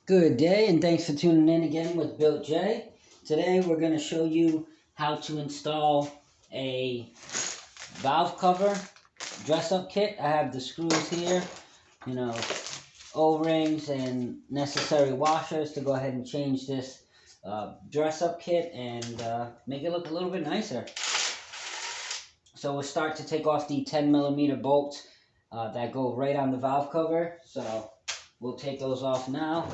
Good day, and thanks for tuning in again with Built J. Today we're going to show you how to install a valve cover dress-up kit. I have the screws here, O-rings and necessary washers to go ahead and change this dress-up kit and make it look a little bit nicer. So we'll start to take off the 10mm bolts that go right on the valve cover. So we'll take those off now.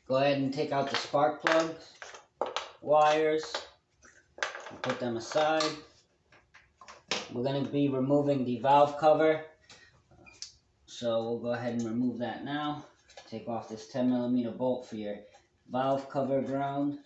Go ahead and take out the spark plugs, wires, and put them aside. We're going to be removing the valve cover, so we'll go ahead and remove that now. Take off this 10mm bolt for your valve cover ground.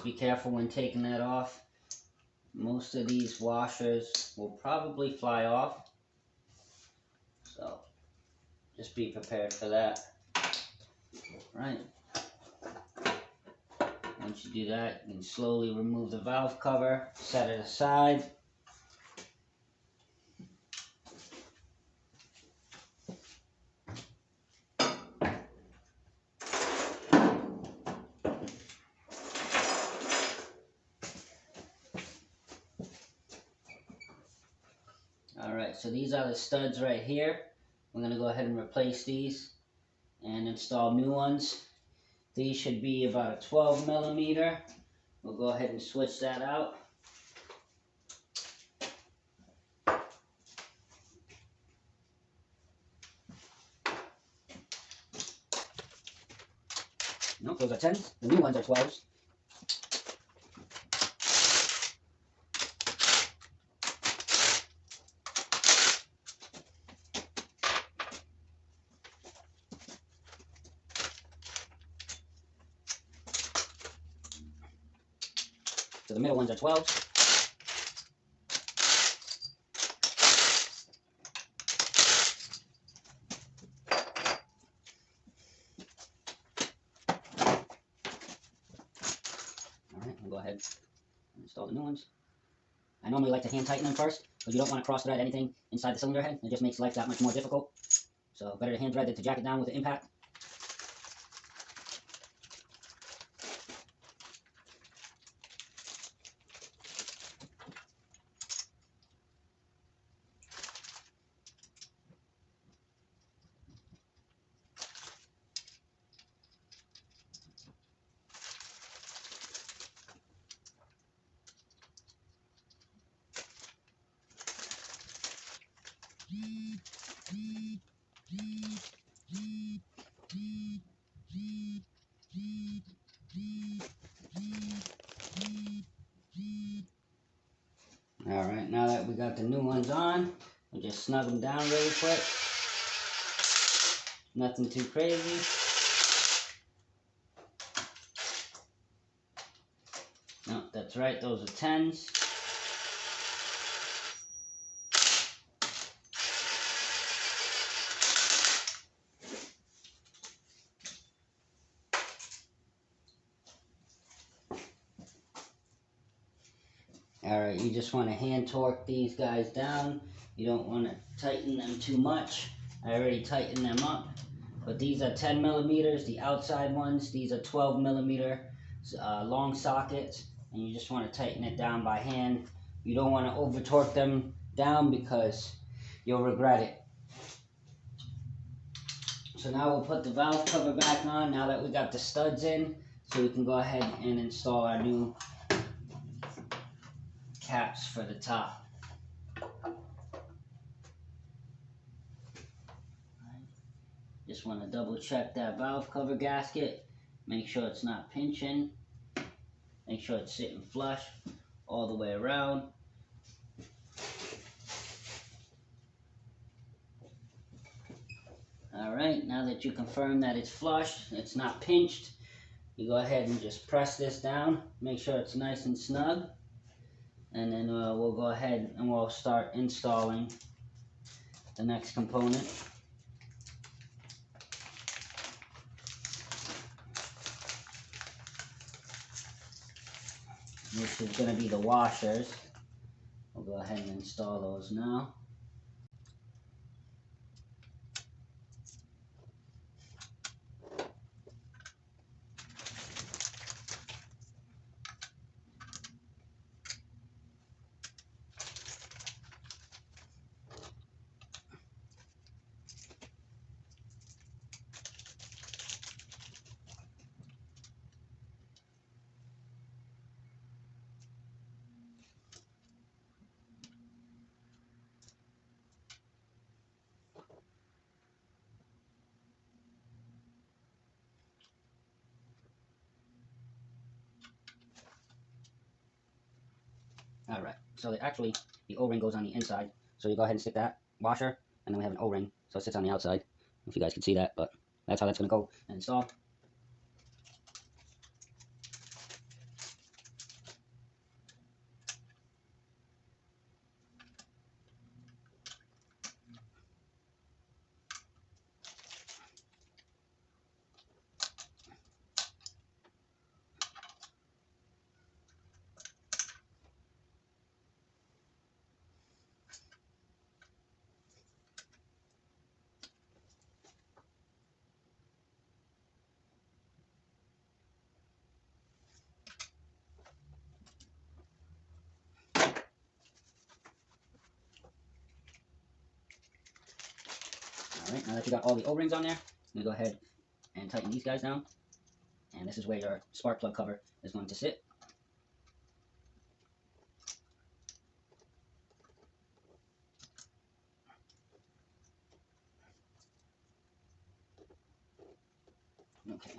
Be careful when taking that off. Most of these washers will probably fly off, so just be prepared for that. Right. Once you do that, you can slowly remove the valve cover, set it aside. Alright, so these are the studs right here. We're going to go ahead and replace these and install new ones. These should be about a 12mm. We'll go ahead and switch that out. Nope, those are 10s. The new ones are 12s. So the middle ones are 12s. Alright, we'll go ahead and install the new ones. I normally like to hand tighten them first, because you don't want to cross thread anything inside the cylinder head. It just makes life that much more difficult. So better to hand thread than to jack it down with the impact. Alright, now that we got the new ones on, we'll just snug them down really quick. Nothing too crazy. No, that's right, those are 10s. Alright, you just want to hand torque these guys down. You don't want to tighten them too much. I already tightened them up. But these are 10mm, the outside ones. These are 12mm long sockets. And you just want to tighten it down by hand. You don't want to over torque them down because you'll regret it. So now we'll put the valve cover back on now that we got the studs in, so we can go ahead and install our new caps for the top. Just want to double check that valve cover gasket, make sure it's not pinching, make sure it's sitting flush all the way around. Alright, now that you confirm that it's flush, it's not pinched, you go ahead and just press this down, make sure it's nice and snug, and then we'll go ahead and we'll start installing the next component. Which is going to be the washers. We'll go ahead and install those now. Alright, so actually the O-ring goes on the inside, so you go ahead and stick that washer, and then we have an O-ring, so it sits on the outside. I don't know if you guys can see that, but that's how that's going to go and install. Alright, now that you got all the O-rings on there, you go ahead and tighten these guys down. And this is where your spark plug cover is going to sit. Okay.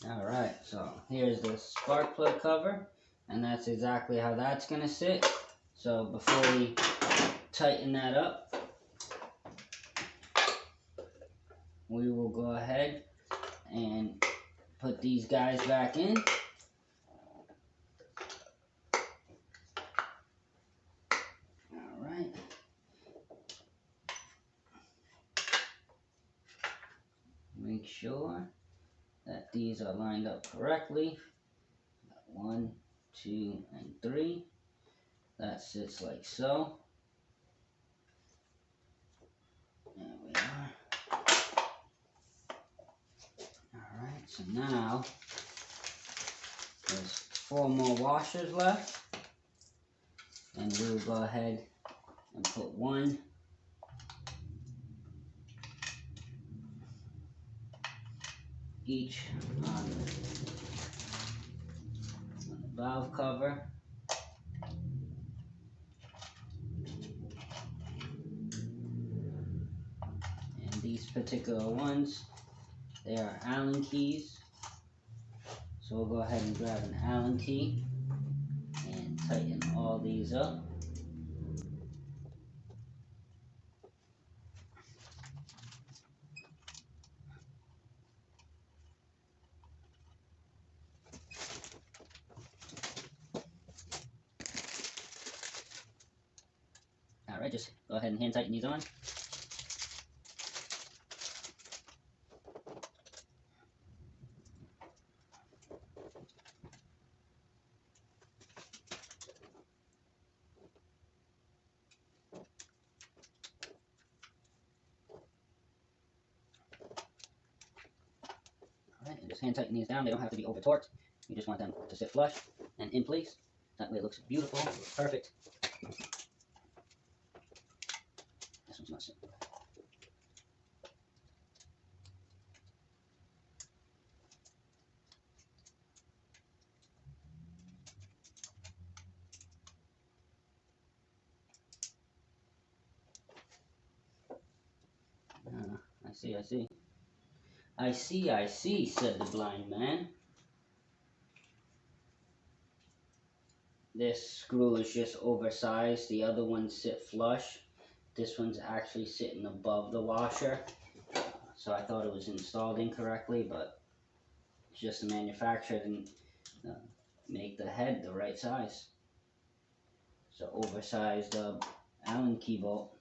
Alright, so here's the spark plug cover, and that's exactly how that's going to sit. So before we tighten that up, we will go ahead and put these guys back in. Alright. Make sure that these are lined up correctly. 1, 2, and 3. That sits like so. There we are. Alright, so now there's 4 more washers left. And we'll go ahead and put one each on the valve cover. And these particular ones, they are Allen keys. So we'll go ahead and grab an Allen key and tighten all these up. Alright, just go ahead and hand tighten these on. just hand tighten these down. They don't have to be over torqued. You just want them to sit flush and in place. That way it looks beautiful, perfect. This one's not sitting. I see, said the blind man. This screw is just oversized. The other ones sit flush. This one's actually sitting above the washer. So I thought it was installed incorrectly, but it's just the manufacturer didn't make the head the right size. So oversized Allen key bolt.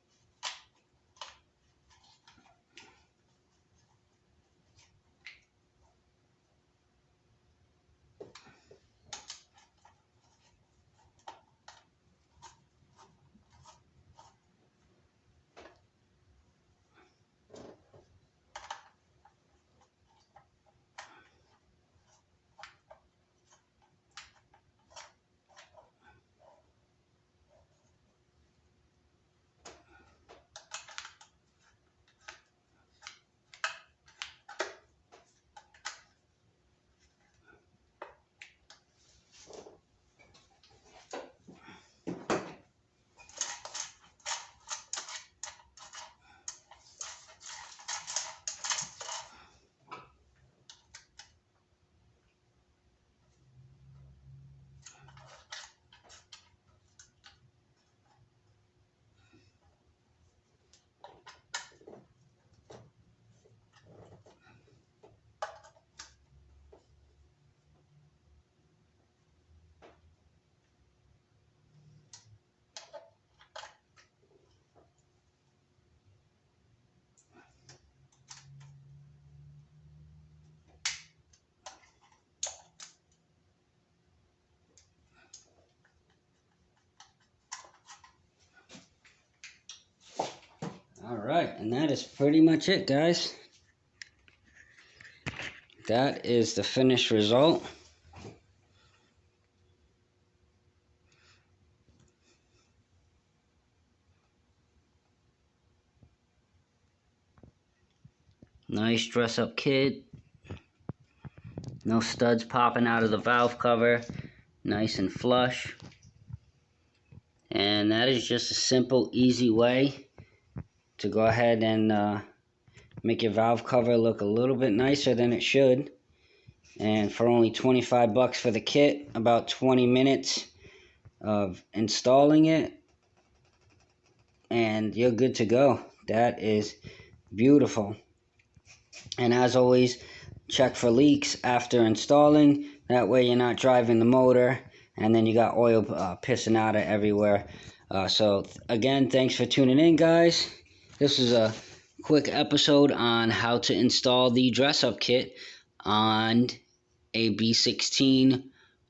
Alright, and that is pretty much it, guys. That is the finished result. Nice dress-up kit. No studs popping out of the valve cover. Nice and flush. And that is just a simple, easy way to go ahead and make your valve cover look a little bit nicer than it should. And for only 25 bucks for the kit, about 20 minutes of installing it, and you're good to go. That is beautiful. And as always, check for leaks after installing. That way you're not driving the motor and then you got oil pissing out of everywhere. So again, thanks for tuning in, guys. This is a quick episode on how to install the dress-up kit on a B16,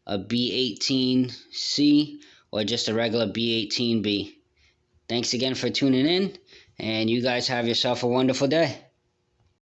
a B18c, or just a regular B18B. Thanks again for tuning in, and you guys have yourself a wonderful day.